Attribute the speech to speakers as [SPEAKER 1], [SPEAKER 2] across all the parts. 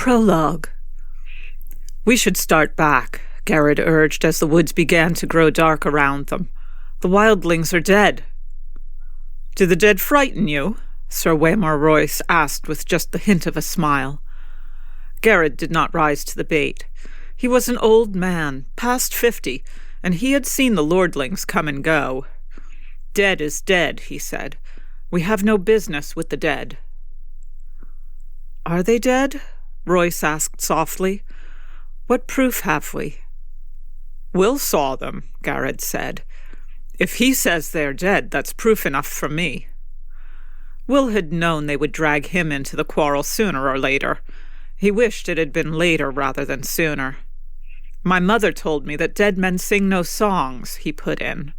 [SPEAKER 1] Prologue. "We should start back," Garrett urged as the woods began to grow dark around them. "The wildlings are dead." "Do the dead frighten you?" Sir Waymar Royce asked with just the hint of a smile. Garrett did not rise to the bait. He was an old man, past 50, and he had seen the lordlings come and go. "Dead is dead," he said. "We have no business with the dead." "Are they dead?" Royce asked softly. "What proof have we?" "Will saw them," Garrett said. "If he says they're dead, that's proof enough for me." Will had known they would drag him into the quarrel sooner or later. He wished it had been later rather than sooner. "My mother told me that dead men sing no songs," he put in.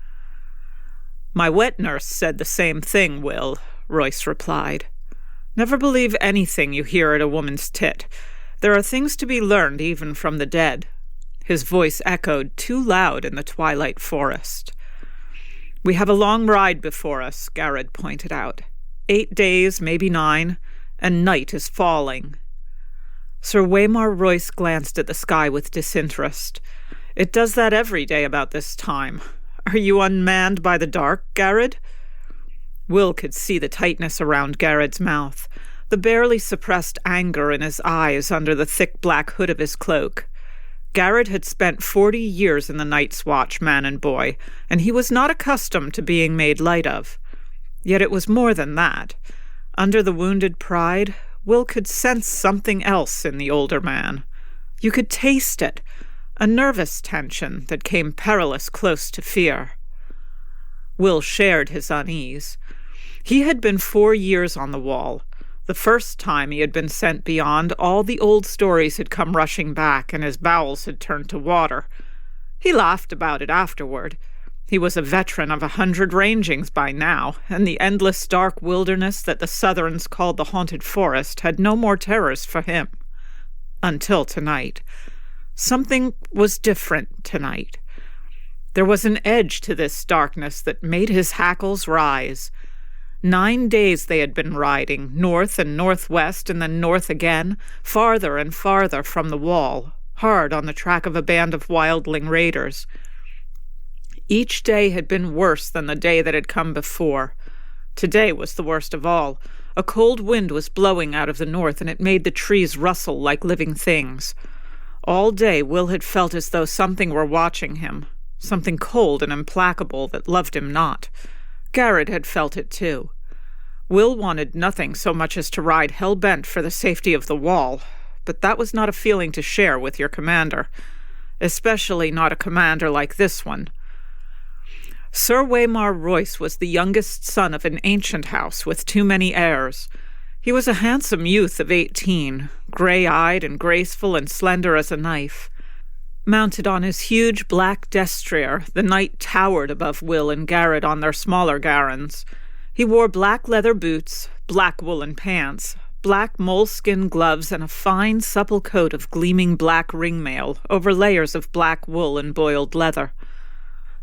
[SPEAKER 1] "My wet nurse said the same thing, Will," Royce replied. "Never believe anything you hear at a woman's tit. There are things to be learned even from the dead." His voice echoed too loud in the twilight forest. "We have a long ride before us," Garrett pointed out. 8 days, maybe 9, and night is falling. Sir Waymar Royce glanced at the sky with disinterest. "It does that every day about this time. Are you unmanned by the dark, Garrett?" Will could see the tightness around Garrett's mouth, the barely suppressed anger in his eyes under the thick black hood of his cloak. Garrett had spent 40 years in the Night's Watch, man and boy, and he was not accustomed to being made light of. Yet it was more than that. Under the wounded pride, Will could sense something else in the older man. You could taste it, a nervous tension that came perilously close to fear. Will shared his unease. He had been 4 years on the wall. The first time he had been sent beyond, all the old stories had come rushing back, and his bowels had turned to water. He laughed about it afterward. He was a veteran of 100 rangings by now, and the endless dark wilderness that the Southrons called the Haunted Forest had no more terrors for him. Until tonight. Something was different tonight. There was an edge to this darkness that made his hackles rise. 9 days they had been riding, north and northwest and then north again, farther and farther from the wall, hard on the track of a band of wildling raiders. Each day had been worse than the day that had come before. Today was the worst of all. A cold wind was blowing out of the north, and it made the trees rustle like living things. All day Will had felt as though something were watching him, something cold and implacable that loved him not. Garrett had felt it too. Will wanted nothing so much as to ride hell-bent for the safety of the wall, but that was not a feeling to share with your commander, especially not a commander like this one. Sir Waymar Royce was the youngest son of an ancient house with too many heirs. He was a handsome youth of 18, grey-eyed and graceful and slender as a knife. Mounted on his huge black destrier, the knight towered above Will and Garrett on their smaller garrons. He wore black leather boots, black woolen pants, black moleskin gloves, and a fine, supple coat of gleaming black ringmail over layers of black wool and boiled leather.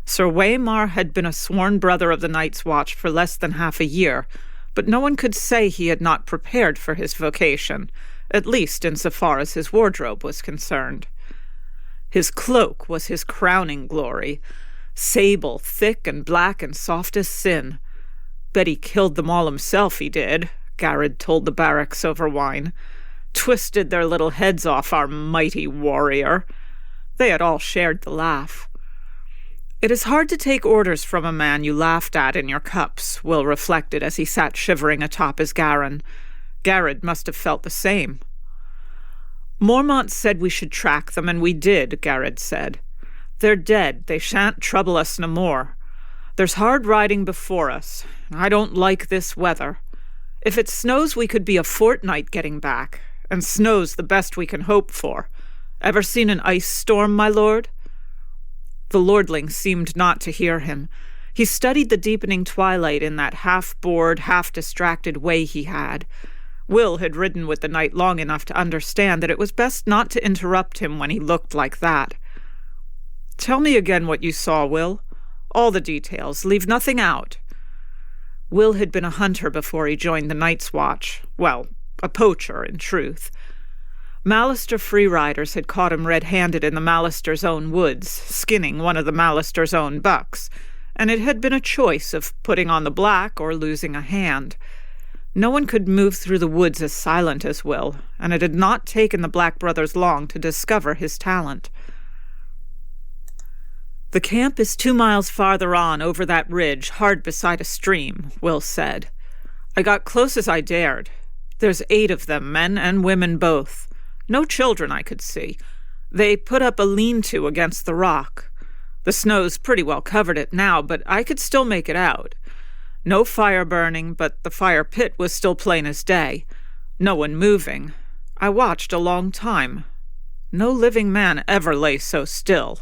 [SPEAKER 1] Sir Waymar had been a sworn brother of the Night's Watch for less than half a year, but no one could say he had not prepared for his vocation, at least insofar as his wardrobe was concerned. His cloak was his crowning glory, sable, thick and black and soft as sin. "Bet he killed them all himself, he did," Garrett told the barracks over wine. "Twisted their little heads off, our mighty warrior." They had all shared the laugh. "It is hard to take orders from a man you laughed at in your cups," Will reflected as he sat shivering atop his garron. Garrett must have felt the same. "Mormont said we should track them, and we did," Garrett said. "They're dead. They shan't trouble us no more. There's hard riding before us. I don't like this weather. If it snows, we could be a fortnight getting back, and snow's the best we can hope for. Ever seen an ice storm, my lord?" The lordling seemed not to hear him. He studied the deepening twilight in that half-bored, half-distracted way he had. Will had ridden with the knight long enough to understand that it was best not to interrupt him when he looked like that. "Tell me again what you saw, Will. All the details. Leave nothing out." Will had been a hunter before he joined the Night's Watch. Well, a poacher, in truth. Mallister free riders had caught him red-handed in the Mallister's own woods, skinning one of the Mallister's own bucks, and it had been a choice of putting on the black or losing a hand. No one could move through the woods as silent as Will, and it had not taken the Black brothers long to discover his talent. "The camp is 2 miles farther on, over that ridge, hard beside a stream," Will said. "I got close as I dared. There's 8 of them, men and women both. No children I could see. They put up a lean-to against the rock. The snow's pretty well covered it now, but I could still make it out. No fire burning, but the fire pit was still plain as day. No one moving. I watched a long time. No living man ever lay so still."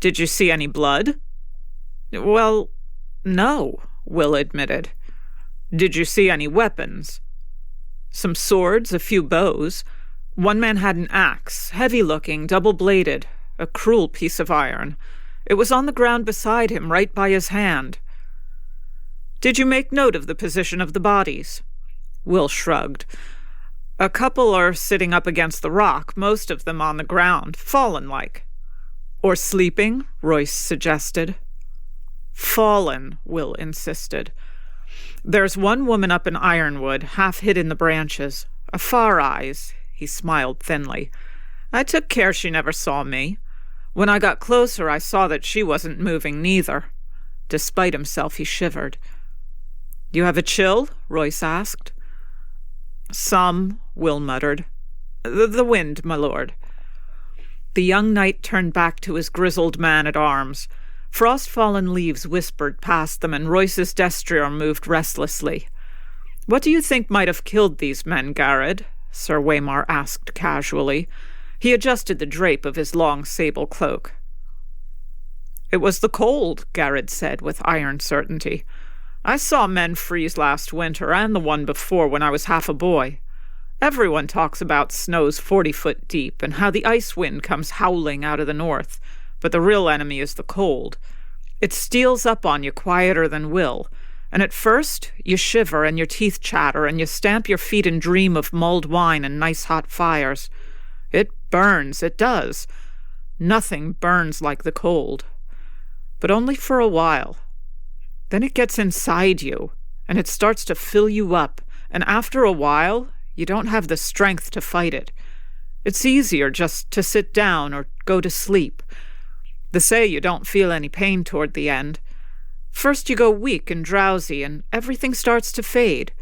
[SPEAKER 1] "Did you see any blood?" "Well, no," Will admitted. "Did you see any weapons?" "Some swords, a few bows. One man had an axe, heavy-looking, double-bladed, a cruel piece of iron. It was on the ground beside him, right by his hand." "Did you make note of the position of the bodies?" Will shrugged. "A couple are sitting up against the rock, most of them on the ground, fallen like." "Or sleeping?" Royce suggested. "Fallen," Will insisted. "There's one woman up in Ironwood, half hid in the branches. A Far Eyes." He smiled thinly. "I took care she never saw me. When I got closer, I saw that she wasn't moving neither." Despite himself, he shivered. "You have a chill?" Royce asked. "Some," Will muttered. The wind, my lord." The young knight turned back to his grizzled man-at-arms. Frost-fallen leaves whispered past them, and Royce's destrier moved restlessly. "What do you think might have killed these men, Garrod?" Sir Waymar asked casually. He adjusted the drape of his long sable cloak. "It was the cold," Garrod said with iron certainty. "I saw men freeze last winter and the one before when I was half a boy. Everyone talks about snows 40 foot deep and how the ice wind comes howling out of the north, but the real enemy is the cold. It steals up on you quieter than will, and at first you shiver and your teeth chatter and you stamp your feet and dream of mulled wine and nice hot fires. It burns, it does. Nothing burns like the cold. But only for a while. Then it gets inside you, and it starts to fill you up, and after a while, you don't have the strength to fight it. It's easier just to sit down or go to sleep. They say you don't feel any pain toward the end. First you go weak and drowsy, and everything starts to fade.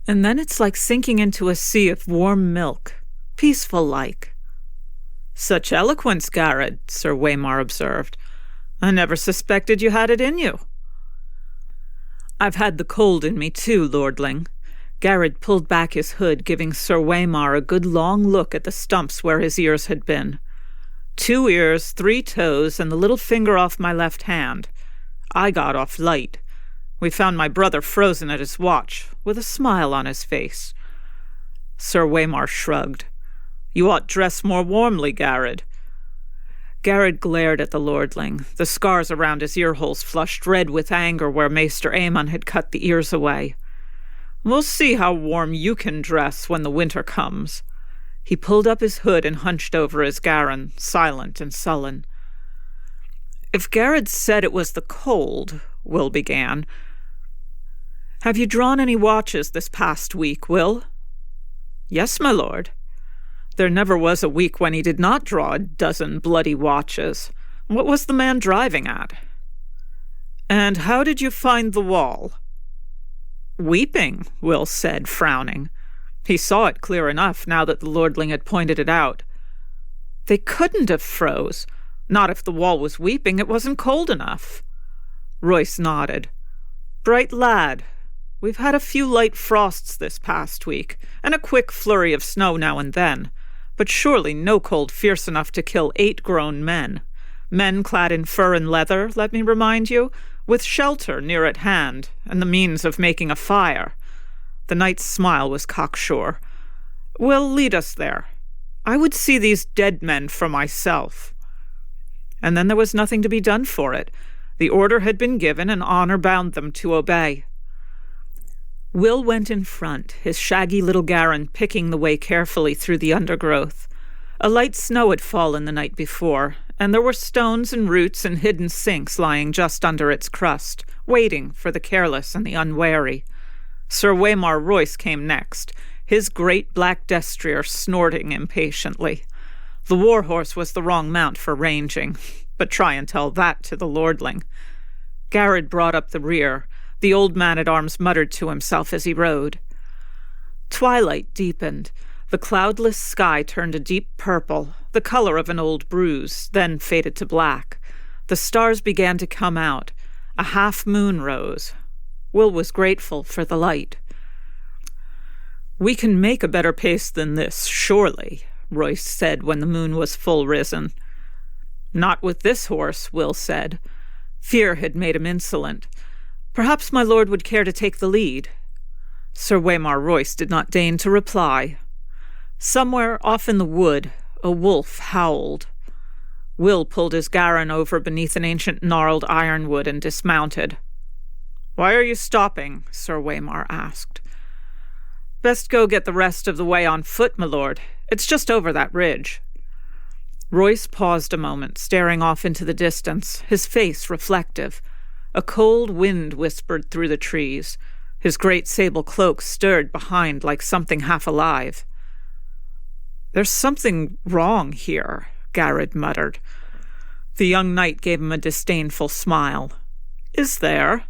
[SPEAKER 1] And then it's like sinking into a sea of warm milk, peaceful-like." "Such eloquence, Garrod," Sir Waymar observed. "I never suspected you had it in you." "I've had the cold in me too, lordling." Garrod pulled back his hood, giving Sir Waymar a good long look at the stumps where his ears had been. 2 ears, 3 toes, and the little finger off my left hand. I got off light. We found my brother frozen at his watch, with a smile on his face." Sir Waymar shrugged. "You ought dress more warmly, Garrod." Garrod glared at the lordling. The scars around his ear-holes flushed red with anger where Maester Aemon had cut the ears away. "We'll see how warm you can dress when the winter comes." He pulled up his hood and hunched over his garron, silent and sullen. "If Garrod said it was the cold," Will began. "Have you drawn any watches this past week, Will?" "Yes, my lord." "There never was a week when he did not draw a dozen bloody watches. What was the man driving at?" "And how did you find the wall?" "Weeping," Will said, frowning. He saw it clear enough now that the lordling had pointed it out. "They couldn't have froze. Not if the wall was weeping. It wasn't cold enough." Royce nodded. "Bright lad. We've had a few light frosts this past week, and a quick flurry of snow now and then, but surely no cold fierce enough to kill 8 grown men. Men clad in fur and leather, let me remind you, with shelter near at hand, and the means of making a fire." The knight's smile was cocksure. "Will lead us there. I would see these dead men for myself." And then there was nothing to be done for it. The order had been given, and honor bound them to obey. Will went in front, his shaggy little Garin picking the way carefully through the undergrowth. A light snow had fallen the night before, and there were stones and roots and hidden sinks lying just under its crust, waiting for the careless and the unwary. Sir Waymar Royce came next, his great black destrier snorting impatiently. The war-horse was the wrong mount for ranging, but try and tell that to the lordling. Garrod brought up the rear. The old man-at-arms muttered to himself as he rode. Twilight deepened. The cloudless sky turned a deep purple, the color of an old bruise, then faded to black. The stars began to come out. A half-moon rose. Will was grateful for the light. "We can make a better pace than this, surely," Royce said when the moon was full risen. "Not with this horse," Will said. Fear had made him insolent. "Perhaps my lord would care to take the lead." Sir Waymar Royce did not deign to reply. Somewhere off in the wood, a wolf howled. Will pulled his Garin over beneath an ancient gnarled ironwood and dismounted. "Why are you stopping?" Sir Waymar asked. "Best go get the rest of the way on foot, my lord. It's just over that ridge." Royce paused a moment, staring off into the distance, his face reflective. A cold wind whispered through the trees. His great sable cloak stirred behind like something half alive. "There's something wrong here," Garrod muttered. The young knight gave him a disdainful smile. "Is there?"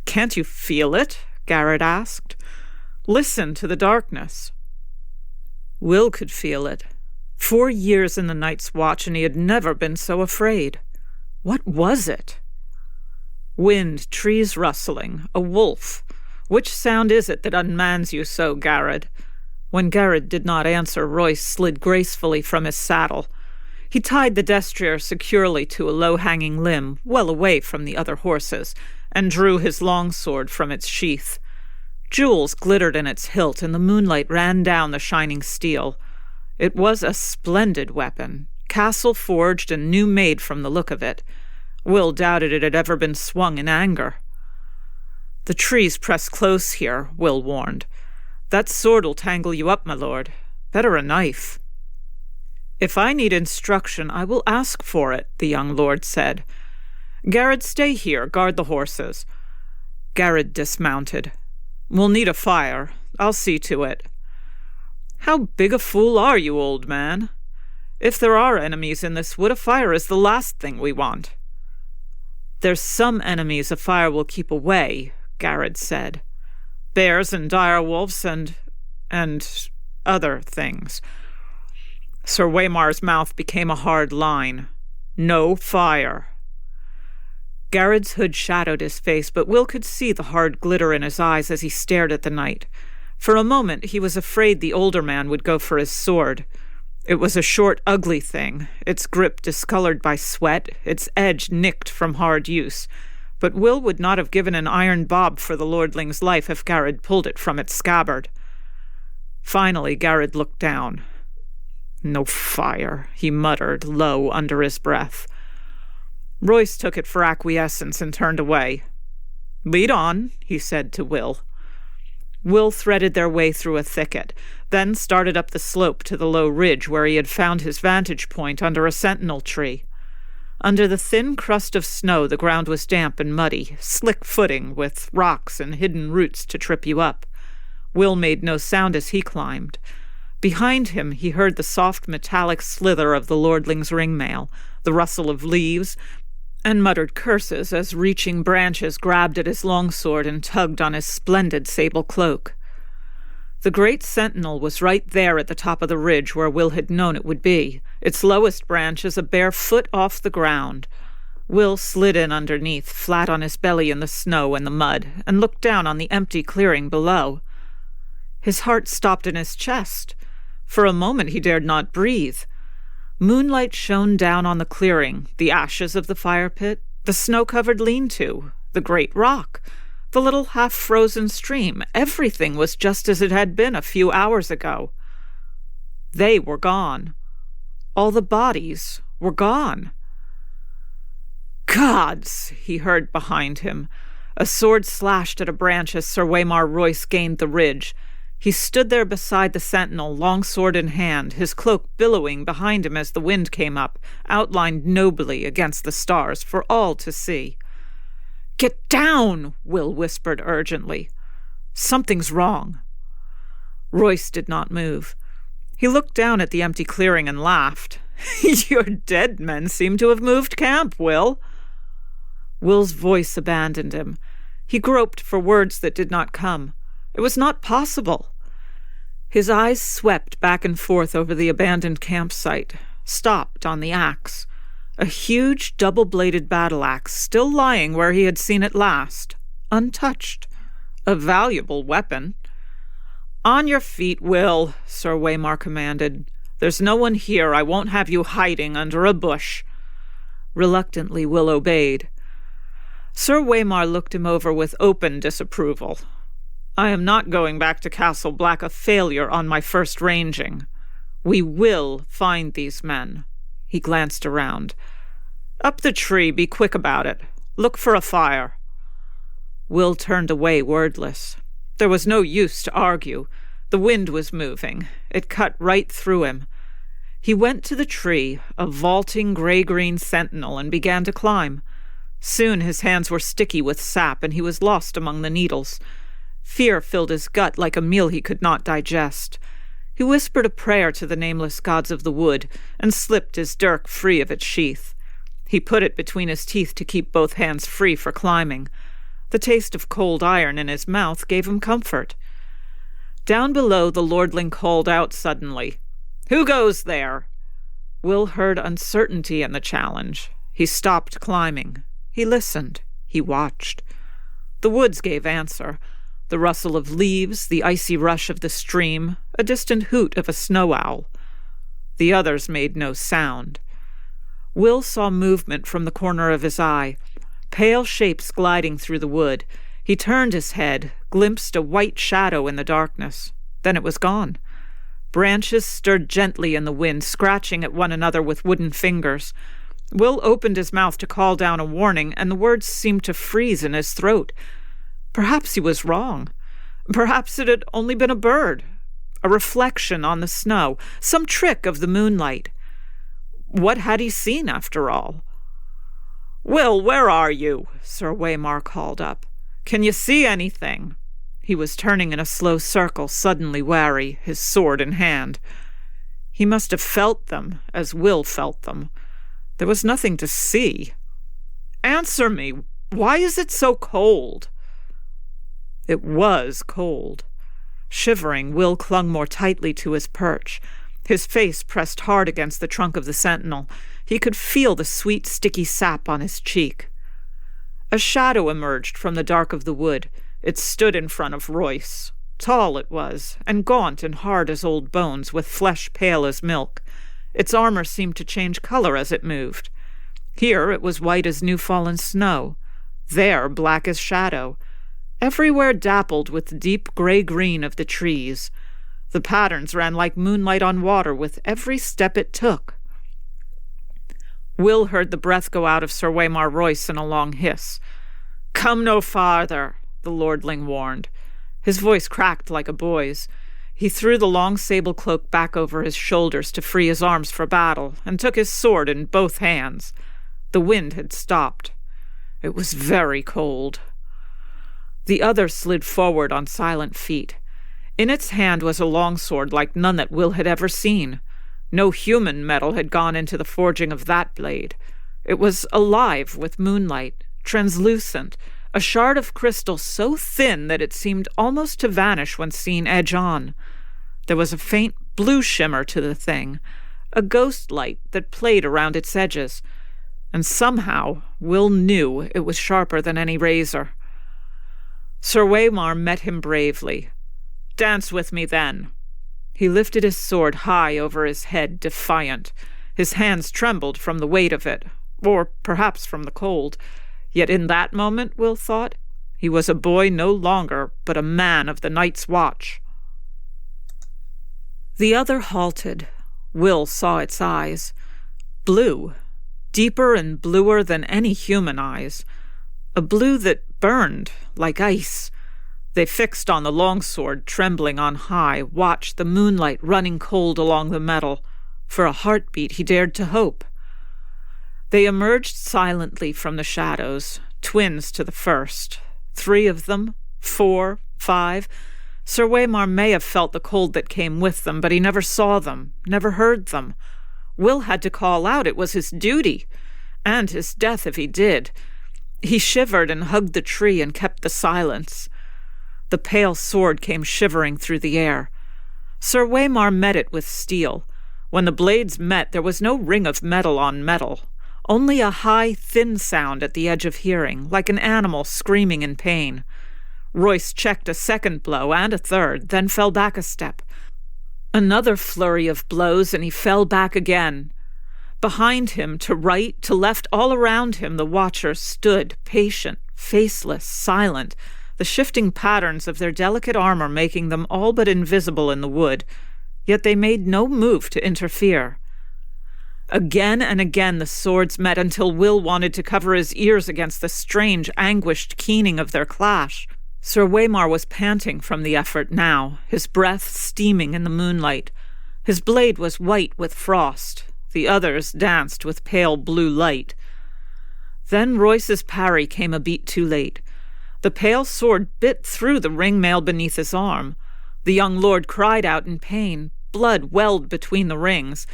[SPEAKER 1] "Can't you feel it?" Garrod asked. "Listen to the darkness." Will could feel it. 4 years in the Night's Watch, and he had never been so afraid. What was it? Wind, trees rustling, a wolf. Which sound is it that unmans you so, Garrod? When Garrod did not answer, Royce slid gracefully from his saddle. He tied the destrier securely to a low-hanging limb, well away from the other horses, and drew his longsword from its sheath. Jewels glittered in its hilt, and the moonlight ran down the shining steel. It was a splendid weapon, castle-forged and new-made from the look of it. Will doubted it had ever been swung in anger. "The trees press close here," Will warned. "That sword'll tangle you up, my lord. Better a knife." "If I need instruction, I will ask for it," the young lord said. "Garrod, stay here, guard the horses." Garrod dismounted. "We'll need a fire. I'll see to it." "How big a fool are you, old man? If there are enemies in this wood, a fire is the last thing we want." "There's some enemies a fire will keep away," Garrod said. "Bears and dire wolves and other things." Sir Waymar's mouth became a hard line. "No fire." Garrod's hood shadowed his face, but Will could see the hard glitter in his eyes as he stared at the knight. For a moment he was afraid the older man would go for his sword. It was a short, ugly thing, its grip discolored by sweat, its edge nicked from hard use. But Will would not have given an iron bob for the lordling's life if Garrod pulled it from its scabbard. Finally Garrod looked down. "No fire," he muttered, low under his breath. Royce took it for acquiescence and turned away. "Lead on," he said to Will. Will threaded their way through a thicket, then started up the slope to the low ridge where he had found his vantage point under a sentinel tree. Under the thin crust of snow the ground was damp and muddy, slick footing with rocks and hidden roots to trip you up. Will made no sound as he climbed. Behind him he heard the soft metallic slither of the lordling's ringmail, the rustle of leaves, and muttered curses as reaching branches grabbed at his longsword and tugged on his splendid sable cloak. The great sentinel was right there at the top of the ridge where Will had known it would be, its lowest branches a bare foot off the ground. Will slid in underneath, flat on his belly in the snow and the mud, and looked down on the empty clearing below. His heart stopped in his chest. For a moment he dared not breathe. Moonlight shone down on the clearing, the ashes of the fire pit, the snow-covered lean-to, the great rock, the little half-frozen stream. Everything was just as it had been a few hours ago. They were gone. All the bodies were gone. "Gods!" he heard behind him. A sword slashed at a branch as Sir Waymar Royce gained the ridge. He stood there beside the sentinel, long sword in hand, his cloak billowing behind him as the wind came up, outlined nobly against the stars for all to see. "Get down!" Will whispered urgently. "Something's wrong." Royce did not move. He looked down at the empty clearing and laughed. "Your dead men seem to have moved camp, Will." Will's voice abandoned him. He groped for words that did not come. It was not possible. His eyes swept back and forth over the abandoned campsite, stopped on the axe. A huge double-bladed battle axe, still lying where he had seen it last, untouched. A valuable weapon. "On your feet, Will," Sir Waymar commanded. "There's no one here. I won't have you hiding under a bush." Reluctantly, Will obeyed. Sir Waymar looked him over with open disapproval. "I am not going back to Castle Black a failure on my first ranging. We will find these men." He glanced around. "Up the tree, be quick about it. Look for a fire." Will turned away wordless. There was no use to argue. The wind was moving. It cut right through him. He went to the tree, a vaulting gray-green sentinel, and began to climb. Soon his hands were sticky with sap, and he was lost among the needles. Fear filled his gut like a meal he could not digest. He whispered a prayer to the nameless gods of the wood, and slipped his dirk free of its sheath. He put it between his teeth to keep both hands free for climbing. The taste of cold iron in his mouth gave him comfort. Down below, the lordling called out suddenly, "Who goes there?" Will heard uncertainty in the challenge. He stopped climbing. He listened. He watched. The woods gave answer. The rustle of leaves, the icy rush of the stream, a distant hoot of a snow owl. The others made no sound. Will saw movement from the corner of his eye, pale shapes gliding through the wood. He turned his head, glimpsed a white shadow in the darkness. Then it was gone. Branches stirred gently in the wind, scratching at one another with wooden fingers. Will opened his mouth to call down a warning, and the words seemed to freeze in his throat. Perhaps he was wrong. Perhaps it had only been a bird, a reflection on the snow, some trick of the moonlight. What had he seen, after all? "Will, where are you?" Sir Waymar called up. "Can you see anything?" He was turning in a slow circle, suddenly wary, his sword in hand. He must have felt them, as Will felt them. There was nothing to see. "Answer me. Why is it so cold?" It was cold. Shivering, Will clung more tightly to his perch. His face pressed hard against the trunk of the sentinel. He could feel the sweet, sticky sap on his cheek. A shadow emerged from the dark of the wood. It stood in front of Royce. Tall it was, and gaunt and hard as old bones, with flesh pale as milk. Its armor seemed to change color as it moved. Here it was white as new-fallen snow. There black as shadow. Everywhere dappled with the deep gray-green of the trees. The patterns ran like moonlight on water with every step it took. Will heard the breath go out of Sir Waymar Royce in a long hiss. "Come no farther," the lordling warned. His voice cracked like a boy's. He threw the long sable cloak back over his shoulders to free his arms for battle, and took his sword in both hands. The wind had stopped. It was very cold. The other slid forward on silent feet. In its hand was a longsword like none that Will had ever seen. No human metal had gone into the forging of that blade. It was alive with moonlight, translucent, a shard of crystal so thin that it seemed almost to vanish when seen edge on. There was a faint blue shimmer to the thing, a ghost light that played around its edges, and somehow Will knew it was sharper than any razor. Sir Waymar met him bravely. "Dance with me, then." He lifted his sword high over his head, defiant. His hands trembled from the weight of it, or perhaps from the cold. Yet in that moment, Will thought, he was a boy no longer, but a man of the Night's Watch. The other halted. Will saw its eyes. Blue. Deeper and bluer than any human eyes. a blue that burned like ice. They fixed on the longsword, trembling on high, watched the moonlight running cold along the metal. For a heartbeat he dared to hope. They emerged silently from the shadows, twins to the first. 3 of them, 4, 5. Sir Waymar may have felt the cold that came with them, but he never saw them, never heard them. Will had to call out. It was his duty, and his death if he did. He shivered and hugged the tree and kept the silence. The pale sword came shivering through the air. Sir Waymar met it with steel. When the blades met, there was no ring of metal on metal, only a high, thin sound at the edge of hearing, like an animal screaming in pain. Royce checked a second blow and a third, then fell back a step. Another flurry of blows, and he fell back again. Behind him, to right, to left, all around him, the watchers stood, patient, faceless, silent, the shifting patterns of their delicate armor making them all but invisible in the wood. Yet they made no move to interfere. Again and again the swords met until Will wanted to cover his ears against the strange, anguished keening of their clash. Sir Waymar was panting from the effort now, his breath steaming in the moonlight. His blade was white with frost. The others danced with pale blue light. Then Royce's parry came a beat too late. The pale sword bit through the ring mail beneath his arm. The young lord cried out in pain. Blood welled between the rings.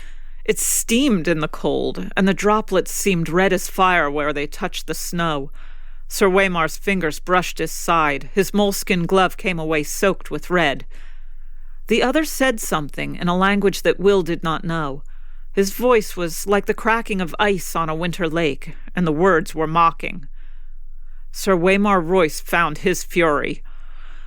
[SPEAKER 1] It steamed in the cold, and the droplets seemed red as fire where they touched the snow. Sir Waymar's fingers brushed his side. His moleskin glove came away soaked with red. The other said something in a language that Will did not know. His voice was like the cracking of ice on a winter lake, and the words were mocking. Sir Waymar Royce found his fury.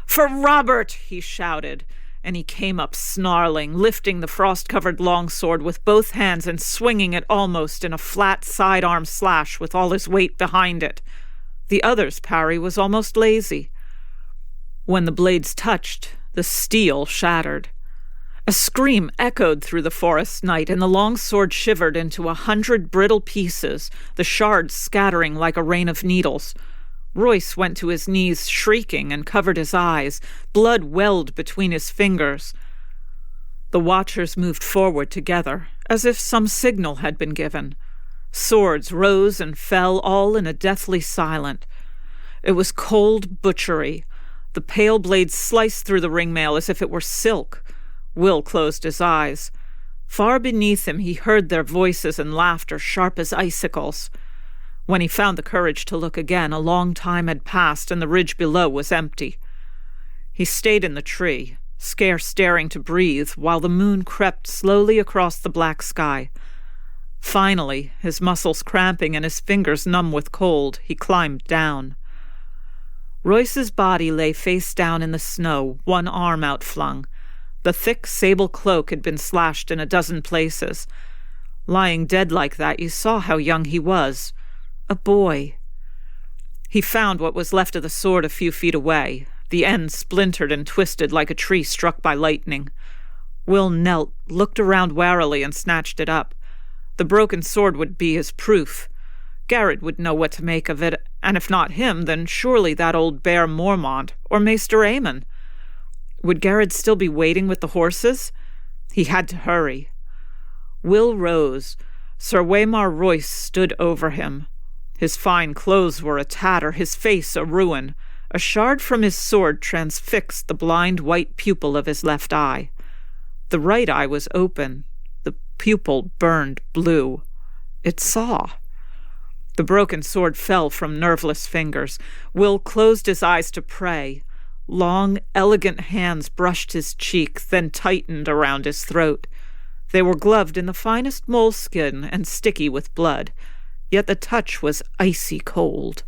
[SPEAKER 1] "For Robert!" he shouted, and he came up snarling, lifting the frost-covered longsword with both hands and swinging it almost in a flat sidearm slash with all his weight behind it. The other's parry was almost lazy. When the blades touched, the steel shattered. A scream echoed through the forest night, and the longsword shivered into 100 brittle pieces, the shards scattering like a rain of needles. Royce went to his knees, shrieking, and covered his eyes. Blood welled between his fingers. The watchers moved forward together, as if some signal had been given. Swords rose and fell, all in a deathly silence. It was cold butchery. The pale blades sliced through the ringmail as if it were silk. Will closed his eyes. Far beneath him he heard their voices and laughter sharp as icicles. When he found the courage to look again, a long time had passed and the ridge below was empty. He stayed in the tree, scarce daring to breathe, while the moon crept slowly across the black sky. Finally, his muscles cramping and his fingers numb with cold, he climbed down. Royce's body lay face down in the snow, one arm outflung. The thick sable cloak had been slashed in a dozen places. Lying dead like that, you saw how young he was. A boy. He found what was left of the sword a few feet away, the end splintered and twisted like a tree struck by lightning. Will knelt, looked around warily, and snatched it up. The broken sword would be his proof. Garrett would know what to make of it, and if not him, then surely that old bear Mormont, or Maester Aemon. Would Garrett still be waiting with the horses? He had to hurry. Will rose. Sir Waymar Royce stood over him. His fine clothes were a tatter, his face a ruin. A shard from his sword transfixed the blind white pupil of his left eye. The right eye was open. The pupil burned blue. It saw. The broken sword fell from nerveless fingers. Will closed his eyes to pray. Long, elegant hands brushed his cheek, then tightened around his throat. They were gloved in the finest moleskin and sticky with blood. Yet the touch was icy cold.